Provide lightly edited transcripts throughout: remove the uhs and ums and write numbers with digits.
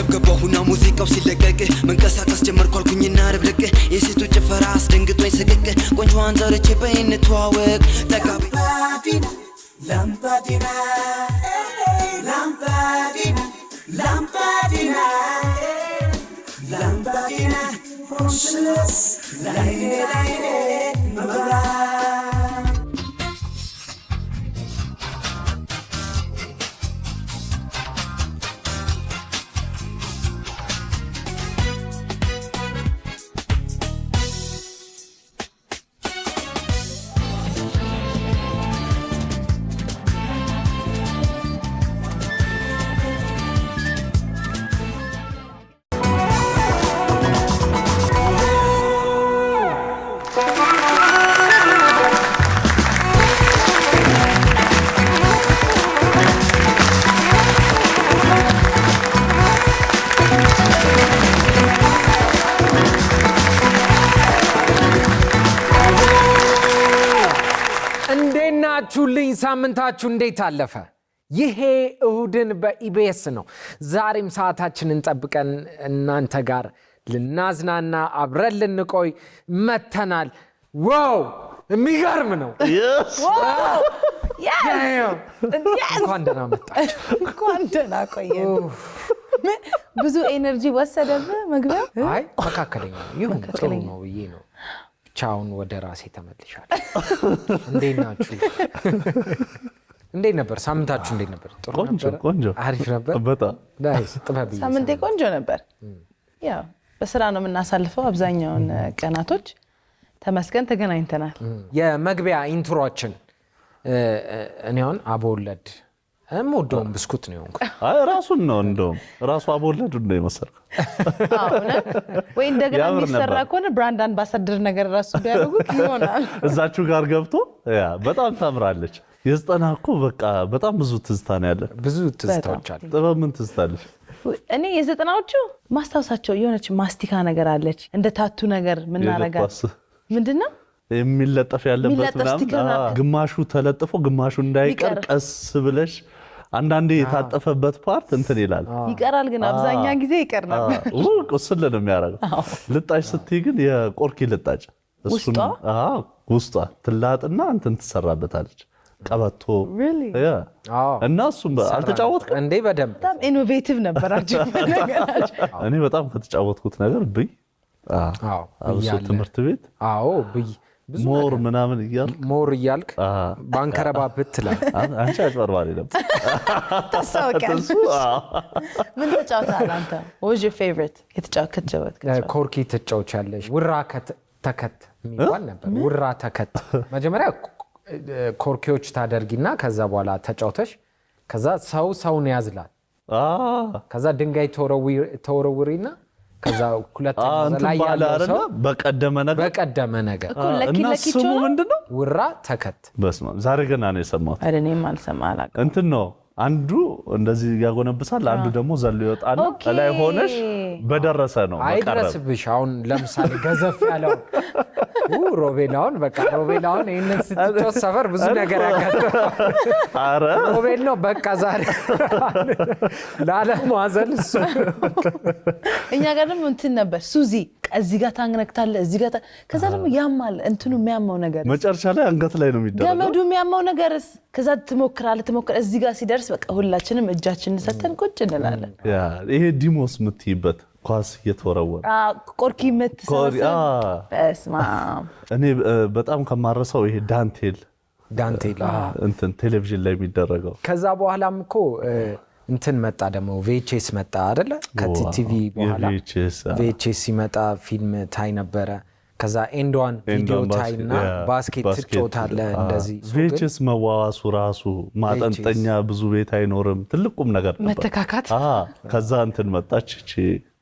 ገብገባሁና ሙዚቃው ሲለቀቅ መንቀሳቀስ ጀመርኩ አልኩኝና ረብረቅ የሴቱ ጭፈራ አስደንግጦኝ ሰቀቀ ቆንጆዋን ጠርቼ በእንተዋወቅ ተጋቢ Lampadina Lampadina Lampadina Lampadina Pronchless Laine Mabara ቹልኝ ሳምንታችሁ እንዴት አለፈ? ይሄ እሁድን በኢቢኤስ ነው። ዛሬም ሰዓታችንን ጠብቀን እናንተ ጋር ልናዝናና አብረን ልንቆይ መተናል። ዋው የሚገርም ነው። እንኳን ደህና መጣችሁ። እንኳን ደህና ቆየን። ብዙ ኤነርጂ ወሰደብህ መግቢያው? አይ መካከለኛ ይሁን ጥሩ ነው ብዬ ነው። ቻውን ወደ ራሴ ተመልሻለሁ። እንዴት ናችሁ? እንዴት ነበር ሳምንታችሁ? እንዴት ነበር? ጥሩ ነበር? ቆንጆ አሪፍ ነበር። በጣም ዳይስ ጥበብ ሳምንቴ ቆንጆ ነበር። ያው በስራ ነው የምናሳልፈው አብዛኛውን ቀናቶች። ተመስገን ተገናኝተናል። የመግቢያ ኢንትሮአችን እኔ አሁን አቦለድ እምወደውን ብስኩት ነው እንኳን አይ ራሱን ነው እንደውም ራሱ አቦለድ ነው የመሰለው። ወይ እንደገና የሚሰራ ከሆነ ብራንድ አምባሳደር ነገር ራሱ ቢያደርጉት ይሆናል። እዛችሁ ጋር ገብቶ ያ በጣም ታምራለች። የዘጠና እኮ በቃ በጣም ብዙ ትዝታ ነው ያለ። ብዙ ትዝታዎች አሉ። ጥበብ ምን ትዝታለች? እኔ የዘጠናዎቹ ማስታወሳቸው የሆነች ማስቲካ ነገር አለች እንደ ታቱ ነገር ምናረጋት ምንድነው የሚለጠፍ ያለበት ምናምን ግማሹ ተለጥፎ ግማሹ እንዳይቀር ቀስ ብለሽ አንዳንዴ የታጠፈበት ፓርት እንትን ይላል ይቀራል። ግን አብዛኛ ጊዜ ይቀር ነበር። ቁስል ነው የሚያደርገው። ልጣጭ ስትይ ግን የቆርኪ ልጣጭ እሱን ውስጧ ትላጥና እንትን ትሰራበታለች ቀበቶ እና እሱም አልተጫወትኩም እንዴ? በደንብ በጣም ኢኖቬቲቭ ነበራችሁ ነገራችሁ። እኔ በጣም ከተጫወትኩት ነገር ብይ አብሶ ትምህርት ቤት ብይ ሞር ምናምን ሞር እያልክ ባንከረባበት ትላለህ። አንቺ አጭበርባሪ ነበር። ታሳውቂያለሽ። ምን ተጫውተሃል አንተ? What was your favorite? የተጫወትክ ኮርኪ ትጫወቻለሽ። ውራ ተከት የሚባል ነበር። ውራ ተከት መጀመሪያ ኮርኪዎች ታደርጊና ከዛ በኋላ ተጫውተሽ ከዛ ሰውን ያዝላል። ከዛ ድንጋይ ተወረውሪና ከዛ ሁለት ላይ ያለው ሰው በቀደመ ነገር እነሱ ምንድነው ውራ ተከት። በስመ አብ ዛሬ ገና ነው የሰማሁት። አይደለም አልሰማላ እንትን ነው አንዱ እንደዚህ ያጎነብሳል፣ አንዱ ደግሞ ዘሎ ይወጣና ላይ ሆነሽ በደረሰ ነው መቀረብ። አይድረስብሽ። አሁን ለምሳሌ ገዘፍ ያለው ሮቤላውን በቃ ሮቤላውን ይሄንን ስትጮህ ሰፈር ብዙ ነገር ያጋጥማል። አረ ሮቤል ነው በቃ ዛሬ ላለማዘል እሱ። እኛ ጋር ደግሞ እንትን ነበር ሱዚ እዚህ ጋር ታንገነክታለህ እዚህ ጋር ከዛ ደግሞ ያማል እንትኑ የሚያማው ነገር መጨረሻ ላይ አንገት ላይ ነው የሚደረገው ገመዱ የሚያማው ነገርስ ከዛ ትሞክራለህ እዚህ ጋር ሲደርስ በቃ ሁላችንም እጃችንን ሰተን ቁጭ እንላለን። ያ ይሄ ዲሞስ የምትይበት ኳስ እየተወረወረ ቆርኪ የምትሰራ በስማ እኔ በጣም ከማረሰው ይሄ ዳንቴል እንትን ቴሌቪዥን ላይ የሚደረገው። ከዛ በኋላም እኮ እንትን መጣ ደግሞ ቪኤችኤስ መጣ አይደለ? ከቲቪ በኋላ ቪኤችኤስ ሲመጣ ፊልም ታይ ነበረ። ከዛ ኤንድዋን ቪዲዮ ታይና ባስኬት ትጫወታለህ። እንደዚህ ቪኤችኤስ መዋዋሱ ራሱ ማጠንጠኛ ብዙ ቤት አይኖርም። ትልቁም ነገር ነበር መተካካት። ከዛ እንትን መጣች እቺ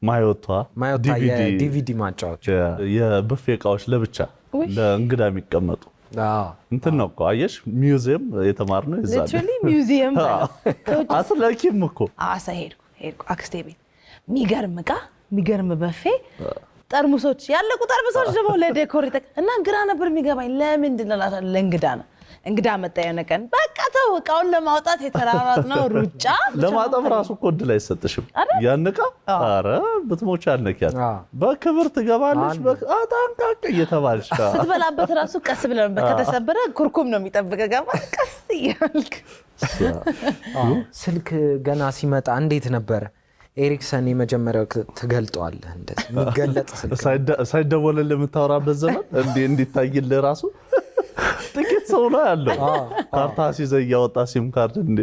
ማዮታ የዲቪዲ ማጫወቻ የብፌ እቃዎች ለብቻ ለእንግዳ የሚቀመጡ እንትን ነው እኮ አየሽ። ሚውዚየም የተማርነው ይዛል ሊትራሊ ሚውዚየም አስለኪም እኮ ሄድኩ አክስቴ ቤት። የሚገርም በፌ ጠርሙሶች ያለቁ ጠርሙሶች ደግሞ ለዴኮር እና ግራ ነበር የሚገባኝ። ለምንድን ነው ለእንግዳ ነው እንግዳ መጣ የሆነ ቀን በቃ ተው እቃውን ለማውጣት የተራራጥነው ሩጫ ለማጠብ ራሱ እኮ እድል አይሰጥሽም ያንቃ አረ ብትሞች አልነኪያት በክብር ትገባለች በአጣንቃቅ እየተባለች ስትበላበት ራሱ ቀስ ብለን ከተሰበረ ኩርኩም ነው የሚጠብቀ ገባ ቀስ እያልክ ስልክ ገና ሲመጣ እንዴት ነበረ ኤሪክሰን የመጀመሪያው ትገልጠዋለህ እንደዚህ የሚገለጥ ስልክ ሳይደወልልህ የምታወራበት ዘመን እንዲታይልህ ራሱ ጥቂት ሰው ነው ያለው ካርታ ሲዘህ እያወጣ ሲም ካርድ እንዴ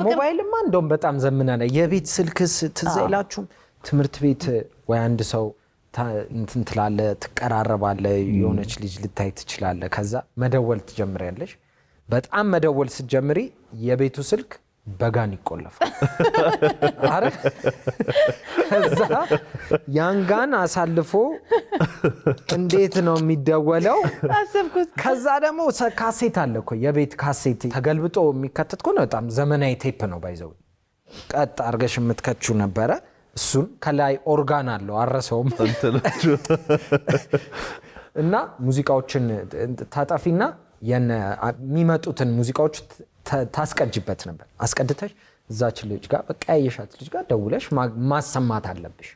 ሞባይልማ እንደውም በጣም ዘመናለ የቤት ስልክስ ትዝ አይላችሁም ትምህርት ቤት ወይ አንድ ሰው እንትን ትላለህ ትቀራረባለህ የሆነች ልጅ ልታይ ትችላለህ ከዛ መደወል ትጀምሪያለሽ በጣም መደወል ስትጀምሪ የቤቱ ስልክ በጋን ይቆለፋል አረ ከዛ ያንጋን አሳልፎ እንዴት ነው የሚደወለው አሰብኩት ከዛ ደግሞ ካሴት አለ እኮ የቤት ካሴት ተገልብጦ የሚከተት እኮ ነው በጣም ዘመናዊ ቴፕ ነው ባይዘው ቀጥ አርገሽ የምትከቹ ነበረ እሱን ከላይ ኦርጋን አለው አረሰውም እና ሙዚቃዎችን ታጣፊና የሚመጡትን ሙዚቃዎች ታስቀጅበት ነበር አስቀድተሽ እዛች ልጅ ጋር በቃ ያየሻት ልጅ ጋር ደውለሽ ማሰማት አለብሽ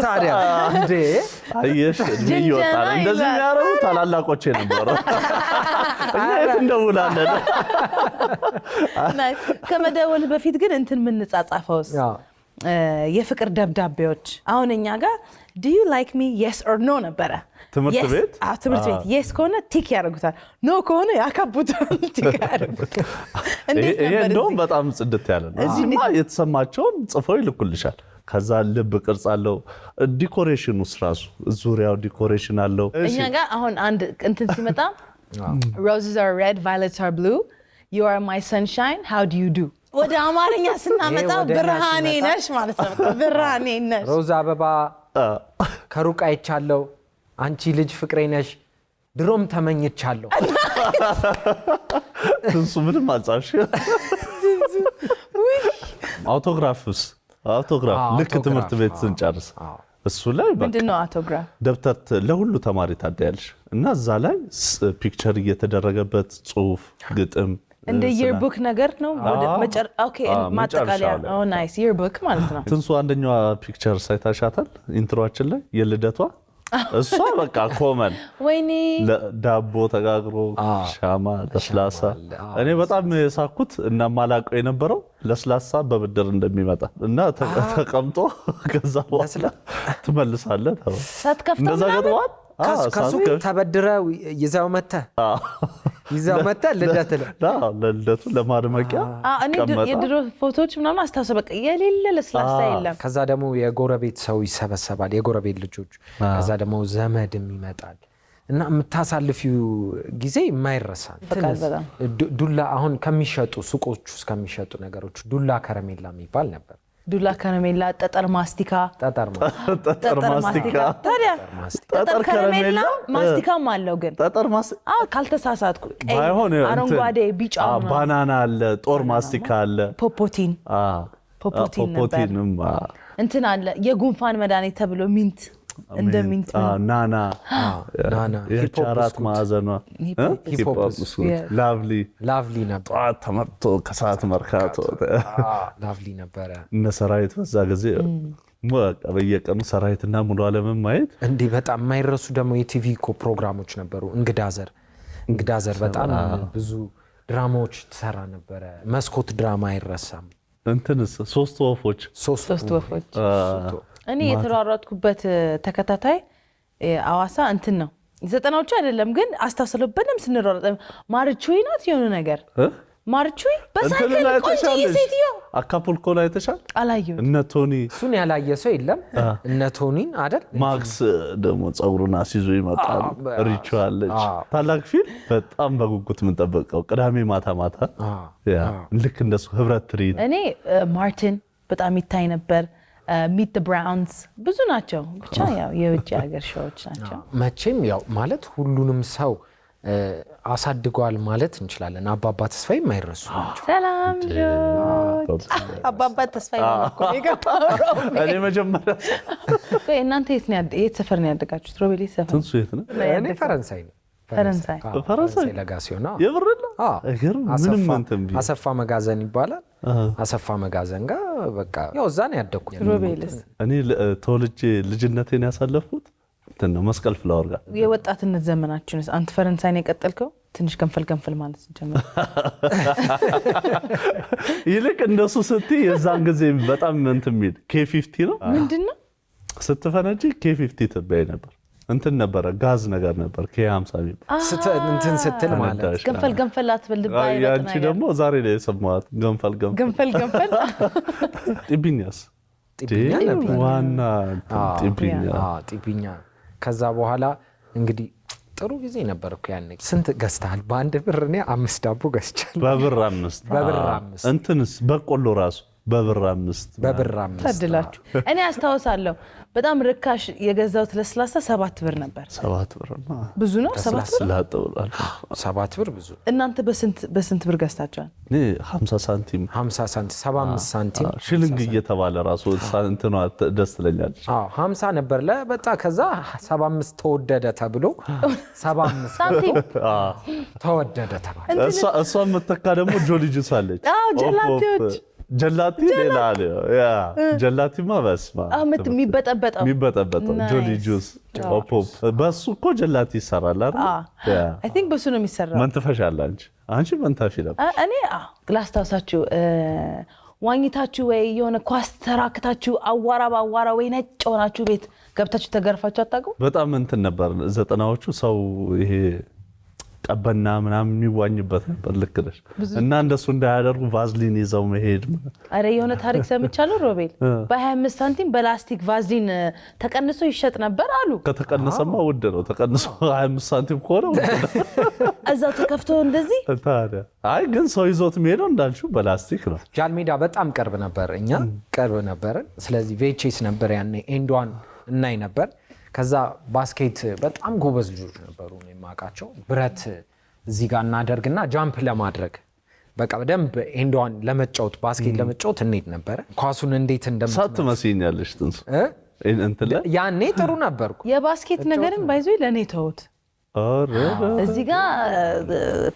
ታዲያ እንዴ አየሽ ይወጣል እንደዚህ ያረው ታላላቆቼ ነበሩ እንዴት እንደውላለን ከመደወል በፊት ግን እንትን ምን ጻጻፈውስ የፍቅር ደብዳቤዎች አሁን እኛ ጋር do you like me yes or no ነበረ ትምህርት ቤት ትምህርት ቤት yes ከሆነ ቲክ ያደርጉታል no ከሆነ ያካቡታል ቲክ ያደርጉታል እንዴት ነበር እንደውም በጣም ጽድት ያለ ነው እዚህማ የተሰማቸውን ጽፈው ይልኩልሻል ከዛ ልብ ቅርጽ አለው ዲኮሬሽኑስ ራሱ ዙሪያው ዲኮሬሽን አለው እኛ ጋር አሁን አንድ እንትን ሲመጣ roses are red violets are blue you are my sunshine how do you do ወደ አማርኛ ስናመጣ ብርሃኔ ነሽ ማለት ነው ብርሃኔ ነሽ ሮዛ አበባ ከሩቅ አይቻለው አንቺ ልጅ ፍቅሬ ነሽ ድሮም ተመኝቻለሁ እሱ ምንም አጻፍሽ አውቶግራፍስ አውቶግራፍ ልክ ትምህርት ቤት ስንጨርስ እሱ ላይ ምንድነው አውቶግራፍ ደብተር ለሁሉ ተማሪ ታደያለሽ እና እዛ ላይ ፒክቸር እየተደረገበት ጽሁፍ ግጥም እንደ yearbook ነገር ነው ኦኬ ማጠቃለያ ናይስ yearbook ማለት ነው ትንሱ አንደኛዋ ፒክቸር ሳይታሻታል ኢንትሮአችን ላይ የልደቷ እሷ በቃ ኮመን ወይኔ ዳቦ ተጋግሮ ሻማ ለስላሳ እኔ በጣም የሳኩት እና ማላቀው የነበረው ለስላሳ በብድር እንደሚመጣ እና ተቀምጦ ከዛ በኋላ ትመልሳለህ ሳትከፍተው እንደዛ ገጥሟል ከሱ ተበድረ ይዛው መጣ ለልደቱ ለማድመቂያ እኔ የድሮ ፎቶዎች ምናምን አስታውሰው በቃ የሌለ ለስላሳ የለም ከዛ ደግሞ የጎረቤት ሰው ይሰበሰባል የጎረቤት ልጆች ከዛ ደግሞ ዘመድም ይመጣል እና የምታሳልፊው ጊዜ የማይረሳ ዱላ አሁን ከሚሸጡ ሱቆች ውስጥ ከሚሸጡ ነገሮች ዱላ ከረሜላ የሚባል ነበር ዱላ ከረሜላ ጠጠር ማስቲካ ታዲያ ጠጠር ከረሜላ ማስቲካም አለው ግን ጠጠር ማስቲካ ካልተሳሳትኩ አረንጓዴ ቢጫ ባናና አለ ጦር ማስቲካ አለ ፖፖቲን ነበር እንትን አለ የጉንፋን መድኃኒት ተብሎ ሚንት እንደ ሚንት ናና የቻራት ማዕዘኗ ላቭሊ ነበር ተመርቶ ከሰዓት መርካቶ ላቭሊ ነበረ እነ ሰራዊት በዛ ጊዜ በየቀኑ ሰራዊትና ሙሉ ዓለምን ማየት እንዲህ በጣም የማይረሱ ደግሞ የቲቪ ፕሮግራሞች ነበሩ እንግዳ ዘር በጣም ብዙ ድራማዎች ተሰራ ነበረ መስኮት ድራማ አይረሳም እንትንስ ሶስት ወፎች እኔ የተሯሯጥኩበት ተከታታይ አዋሳ እንትን ነው ዘጠናዎቹ አይደለም ግን አስተሳሰለበንም ስንሯሯጥ ማርቹይ ናት የሆነ ነገር ማርቹይ በሳይክል ቆንጆ የሴትዮ አካፑልኮ ላይ ተሻል አላየው እነ ቶኒ እሱን ያላየ ሰው የለም እነ ቶኒን አይደል ማክስ ደግሞ ጸጉሩን አስይዞ ይመጣል ሪቹዋልች ታላቅ ፊልም በጣም በጉጉት የምንጠብቀው ቅዳሜ ማታ ልክ እንደሱ ህብረት ትርኢት እኔ ማርቲን በጣም ይታይ ነበር ሚት ዘ ብራውንስ ብዙ ናቸው ብቻ ያው የውጭ ሀገር ሾዎች ናቸው መቼም ያው ማለት ሁሉንም ሰው አሳድጓል ማለት እንችላለን አባባ ተስፋዬ የማይረሱ ናቸው ሰላም ልጆች አባባ ተስፋዬ ነው እኔ መጀመሪያ እናንተ የት ሰፈር ነው ያደጋችሁት ሮቤሌ ሰፈር ትንሱ የት ነው እኔ ፈረንሳይ ነው ፈረንሳይ ለጋሲዮን የብርና ምንም እንትን አሰፋ መጋዘን ይባላል። አሰፋ መጋዘን ጋር በቃ ያው እዛ ነው ያደኩት። ሮቤልስ? እኔ ተወልጄ ልጅነቴን ያሳለፍኩት እንትን ነው መስቀል ፍላወር ጋር። የወጣትነት ዘመናችንስ አንተ ፈረንሳይ ነው የቀጠልከው? ትንሽ ገንፈል ማለት ጀመረ። ይልቅ እንደሱ ስትይ የዛን ጊዜ በጣም እንትን የሚል K50 ነው ምንድነው ስትፈነጂ K50 ትበይ ነበር። እንትን ነበረ ጋዝ ነገር ነበር K50 የሚባል እንትን ስትል ማለት ገንፈል አትበልባይ በጣም ያንቺ ደግሞ ዛሬ ላይ የሰማሁት ገንፈል ጢብኛስ ዋና ጢብኛ። ከዛ በኋላ እንግዲህ ጥሩ ጊዜ ነበርኩ ያኔ። ስንት ገዝተሃል? በአንድ ብር እኔ 5 ዳቦ ገዝቻለሁ። በብር 5 እንትንስ በቆሎ ራሱ በብር 5 ታድላችሁ። እኔ አስታውሳለሁ በጣም ርካሽ የገዛሁት ለስላሳ 7 ብር ነበር። 7 ብር ብዙ ነው። 7 ብር ብዙ። እናንተ በስንት ብር ገዝታችኋል? እኔ 50 ሳንቲም 75 ሳንቲም ሽልንግ እየተባለ ራሱ እንትኗ ደስ ትለኛለች። 50 ነበር ለበጣ። ከዛ 75 ተወደደ ተብሎ 75 ሳንቲም ተወደደ ተባለ። እሷ የምትተካ ደግሞ ጆሊ ጁስ አለች። ጀላቲዎች ጀላቲ ሌላ አለ። ጀላቲማ በስማ የሚበጠበጠው ጆሊ ጁስ ኦፖ በሱ እኮ ጀላቲ ይሰራል አይደል? አይ ቲንክ በሱ ነው የሚሰራው። መንተፈሻል አንቺ መንታፊ ነበር። እኔ ላስታውሳችሁ ዋኝታችሁ ወይ የሆነ ኳስ ተራክታችሁ አዋራ ወይ ነጭ ሆናችሁ ቤት ገብታችሁ ተገርፋችሁ አታውቁም? በጣም እንትን ነበር 90ዎቹ ሰው ይሄ ቀበና ምናምን የሚዋኝበት ነበር። ልክ ነሽ። እና እንደሱ እንዳያደርጉ ቫዝሊን ይዘው መሄድ። አረ የሆነ ታሪክ ሰምቻለሁ ሮቤል። በ25 ሳንቲም በላስቲክ ቫዝሊን ተቀንሶ ይሸጥ ነበር አሉ። ከተቀነሰማ ውድ ነው። ተቀንሶ 25 ሳንቲም ከሆነ ውድ ነው። እዛው ተከፍቶ እንደዚህ ታዲያ። አይ ግን ሰው ይዞት የሚሄደው እንዳልሽው በላስቲክ ነው። ጃልሜዳ በጣም ቅርብ ነበር። እኛ ቅርብ ነበር። ስለዚህ ቬቼስ ነበር ያኔ ኤንዷን እናይ ነበር። ከዛ ባስኬት በጣም ጎበዝ ልጆች ነበሩ ነው የማውቃቸው። ብረት እዚህ ጋር እናደርግና ጃምፕ ለማድረግ በቃ በደንብ ኤንዷን ለመጫወት ባስኬት ለመጫወት እንዴት ነበር ኳሱን እንዴት እንደምትመስኛለሽ ትንሱ ያኔ ጥሩ ነበርኩ። የባስኬት ነገርን ባይዞ ለኔ ተውት። እዚህ ጋር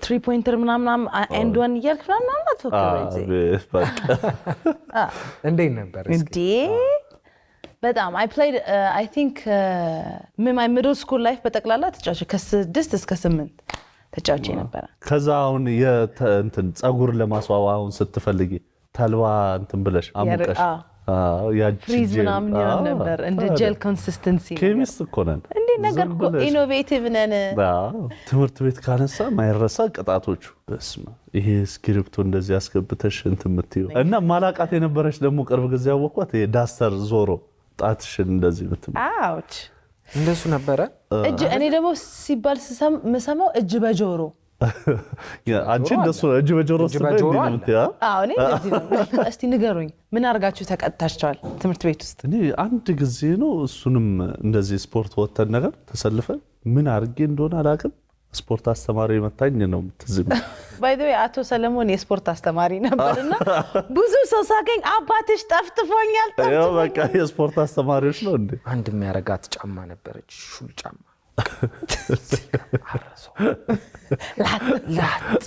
3 ፖይንተር ምናምን ኤንዷን እያልክ ምናምን አትወከው እንዴት ነበር እንዴ? በጣም I played I think my middle school life በጠቅላላ ተጫውቼ ከ6 እስከ 8 ተጫውቼ ነበር። ከዛ አሁን እንትን ጸጉር ለማስዋብ አሁን ስትፈልጊ ተልባ እንትን ብለሽ አሙቀሽ ፍሪዝ ምናምን ይሆን ነበር እንደ ጀል ኮንሲስተንሲ። ኬሚስት እኮ ነን እንዴ ነገር እኮ ኢኖቬቲቭ ነን። ትምህርት ቤት ካነሳ ማይረሳ ቅጣቶቹ በስማ ይሄ ስክሪፕቶ እንደዚህ ያስገብተሽ እንትን የምትይው እና ማላቃት የነበረች ደግሞ ቅርብ ጊዜ ያወቅኳት ዳስተር ዞሮ ጣትሽን እንደዚህ ምትም አውች እንደሱ ነበረ። እኔ ደግሞ ሲባል ስሰማው እጅ በጆሮ አንቺ እንደሱ እጅ በጆሮ ስትበይ እንዴ? አዎ እኔ እንደዚህ ነው። እስቲ ንገሩኝ ምን አርጋችሁ ተቀጣችኋል ትምህርት ቤት ውስጥ? እኔ አንድ ጊዜ ነው እሱንም እንደዚህ ስፖርት ወተን ነገር ተሰልፈን ምን አርጌ እንደሆነ አላውቅም። ስፖርት አስተማሪ መታኝ ነው ትዝም። ባይ ዘ ዌይ አቶ ሰለሞን የስፖርት አስተማሪ ነበርና ብዙ ሰው ሳገኝ አባትሽ ጠፍጥፎኛል። ያው በቃ የስፖርት አስተማሪዎች ነው እንዴ? አንድ የሚያረጋት ጫማ ነበረች፣ ሹል ጫማ ላት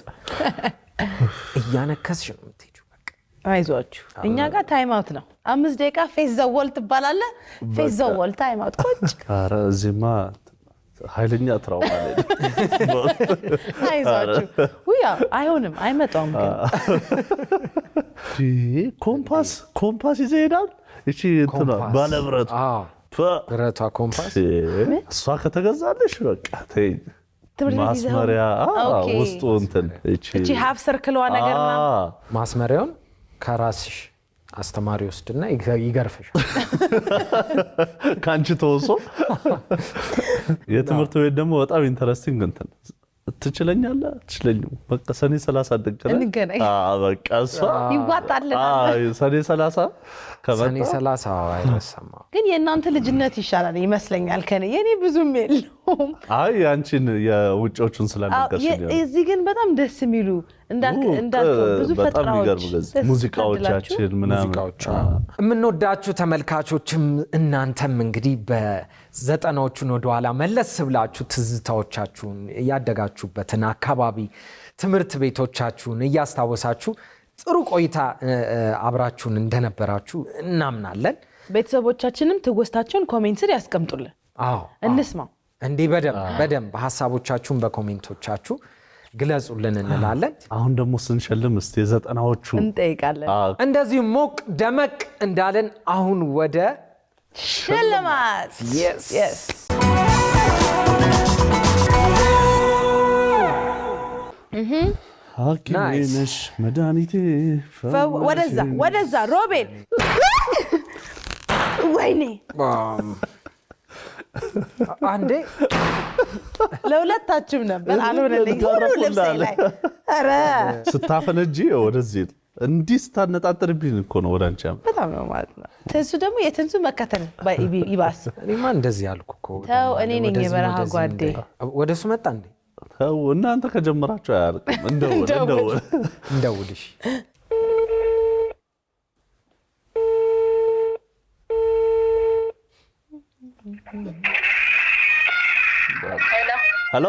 እያነከስሽ ነው የምትሄጂው። በቃ አይዟችሁ እኛ ጋር ታይም አውት ነው። 5 ደቂቃ ፌስ ዘወል ትባላለህ። ፌስ ዘወል ታይም አውት ቁጭ። ኧረ እዚህማ ኃይለኛ ትራውማ ላይ አይዟችሁ። ውያ አይሆንም አይመጣም። ግን ኮምፓስ ይዘህ ሄዳል። እቺ እንትና ባለብረት ብረቷ ኮምፓስ እሷ ከተገዛለሽ በቃ ተይ ማስመሪያ ውስጡ እንትን እቺ ሃፍ ሰርክሏ ነገርና ማስመሪያውን ከራስሽ አስተማሪ ወስድና ይገርፍሻል። ካንቺ ተወሶ የትምህርት ቤት ደግሞ በጣም ኢንተረስቲንግ እንትን ትችለኛለህ ትችለኝም በቃ ሰኔ 30 እንገናኝ። በቃ እሷ ይዋጣልናል። ሰኔ 30 ሰኔ 30 አይረሳም። ግን የእናንተ ልጅነት ይሻላል ይመስለኛል ከኔ። የኔ ብዙም የለውም። አይ አንቺን የውጮቹን ስላልነገርሽኝ እዚህ ግን በጣም ደስ የሚሉ እንዳልከው ብዙ ፈጠራዎች ሙዚቃዎቻችን ምናምን የምንወዳችሁ ተመልካቾችም እናንተም እንግዲህ በዘጠናዎቹን ወደ ኋላ መለስ ብላችሁ ትዝታዎቻችሁን ያደጋችሁበትን አካባቢ ትምህርት ቤቶቻችሁን እያስታወሳችሁ ጥሩ ቆይታ አብራችሁን እንደነበራችሁ እናምናለን። ቤተሰቦቻችንም ትውስታቸውን ኮሜንት ስር ያስቀምጡልን። እንስማው። እንዴ በደንብ ሐሳቦቻችሁን በኮሜንቶቻችሁ ግለጹልን እንላለን። አሁን ደግሞ ስንሸልም እስቲ የዘጠናዎቹ እንጠይቃለን። እንደዚህ ሞቅ ደመቅ እንዳለን አሁን ወደ ሽልማት yes ሐኪሜ ነሽ መድኃኒቴ ወደዛ ሮቤል ወይኔ አንዴ ለሁለታችሁም ነበር አልሆነልኝ ሁሉ ልብሴ ላይ ኧረ ስታፈነጂ ወደዚህ እንዲህ ስታነጣጥርብኝ እኮ ነው ወደ አንቺ በጣም ነው ማለት ነው። ትንሱ ደግሞ የትንሱ መከተል ይባስ እኔማ እንደዚህ ያልኩ እኮ ተው እኔ ነኝ የበረሃ ጓዴ ወደሱ መጣ እንዴ ተው እናንተ ከጀመራችሁ አያልቅም እንደውልሽ ሄሎ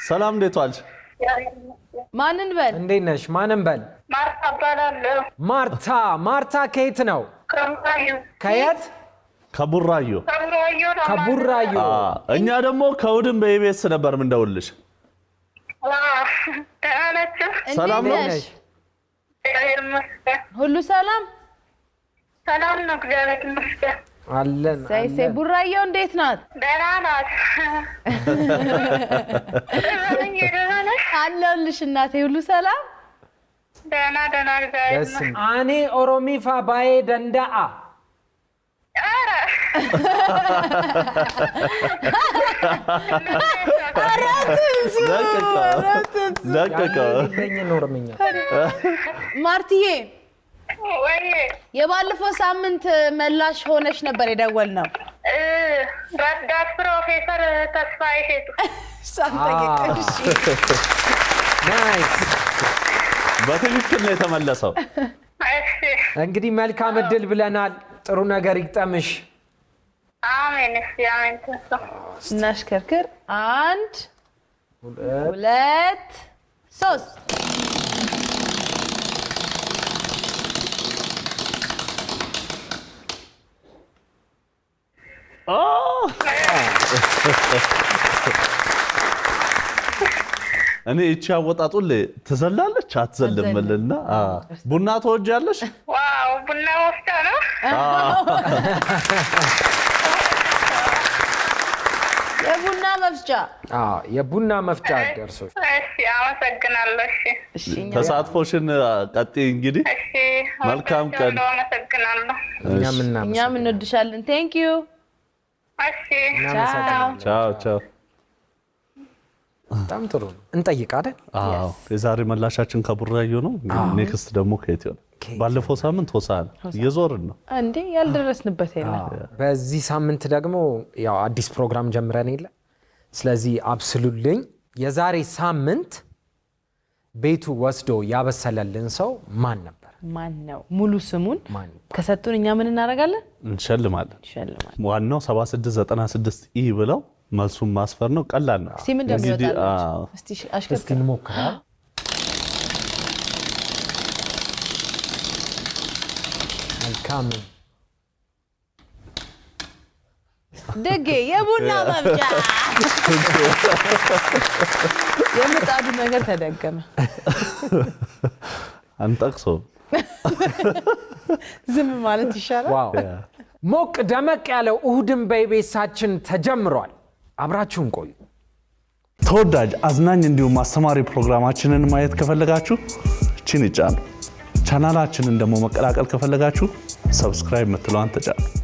ሰላም እንዴት ዋልሽ? ማንን በል እንዴት ነሽ? ማንን በል? ማርታ እባላለሁ። ማርታ ከየት ነው? ከየት? ከቡራዩ። እኛ ደግሞ ከውድን በኢቢኤስ ነበር የምንደውልልሽ። ሰላም ነሽ? ሁሉ ሰላም ነው፣ እግዚአብሔር ይመስገን አለን። ሳይሴ ቡራየው እንዴት ናት? ደህና ናት። አለሁልሽ እናቴ። ሁሉ ሰላም ደህና እግዚአብሔር አኔ ኦሮሚፋ ባዬ ደንዳአ ኧረ ማርትዬ ወይ የባለፈው ሳምንት መላሽ ሆነሽ ነበር የደወልነው። ረዳት ፕሮፌሰር ተስፋዬ ሸቱ ሳንጠይቅሽ ናይስ በትክክል ነው የተመለሰው። እንግዲህ መልካም እድል ብለናል። ጥሩ ነገር ይግጠምሽ። አሜን አሜን። እናሽከርክር 1 2 3 እኔ እቺ አወጣጡል ትዘላለች አትዘልምልና ቡና ተወጃለሽ? ዋው ቡና ወፍታ ነው። የቡና መፍጫ ደርሶሽ። እሺ አመሰግናለሁ። እሺ ተሳትፎሽን ቀጥይ እንግዲህ። እሺ መልካም ቀን። አመሰግናለሁ። እኛም እንወድሻለን። ቴንክ ዩ። እሺ ቻው። በጣም ጥሩ ነው። እንጠይቅ አይደል? አዎ የዛሬ መላሻችን ከቡራዩ ነው። ኔክስት ደግሞ ከየት ይሆናል? ባለፈው ሳምንት ሆሳዕና እየዞርን ነው እንዴ ያልደረስንበት የለም። በዚህ ሳምንት ደግሞ ያው አዲስ ፕሮግራም ጀምረን የለ። ስለዚህ አብስሉልኝ የዛሬ ሳምንት ቤቱ ወስዶ ያበሰለልን ሰው ማን ነበር? ማን ነው? ሙሉ ስሙን ከሰጡን እኛ ምን እናደርጋለን? እንሸልማለን። ዋናው 7696 ኢ ብለው መልሱን ማስፈር ነው። ቀላል ነው። እስቲ ምን እንደሚወጣው እስቲ እንሞክራለን። መልካም ደጌ የቡና መፍጫ የምጣዱ ነገር ተደገመ። አንጠቅሶ ዝም ማለት ይሻላል። ዋው ሞቅ ደመቅ ያለው እሁድን በኢቢኤሳችን ተጀምሯል። አብራችሁን ቆዩ። ተወዳጅ አዝናኝ እንዲሁም አስተማሪ ፕሮግራማችንን ማየት ከፈለጋችሁ እቺን ይጫኑ። ቻናላችንን ደግሞ መቀላቀል ከፈለጋችሁ ሰብስክራይብ ምትለዋን ተጫኑ።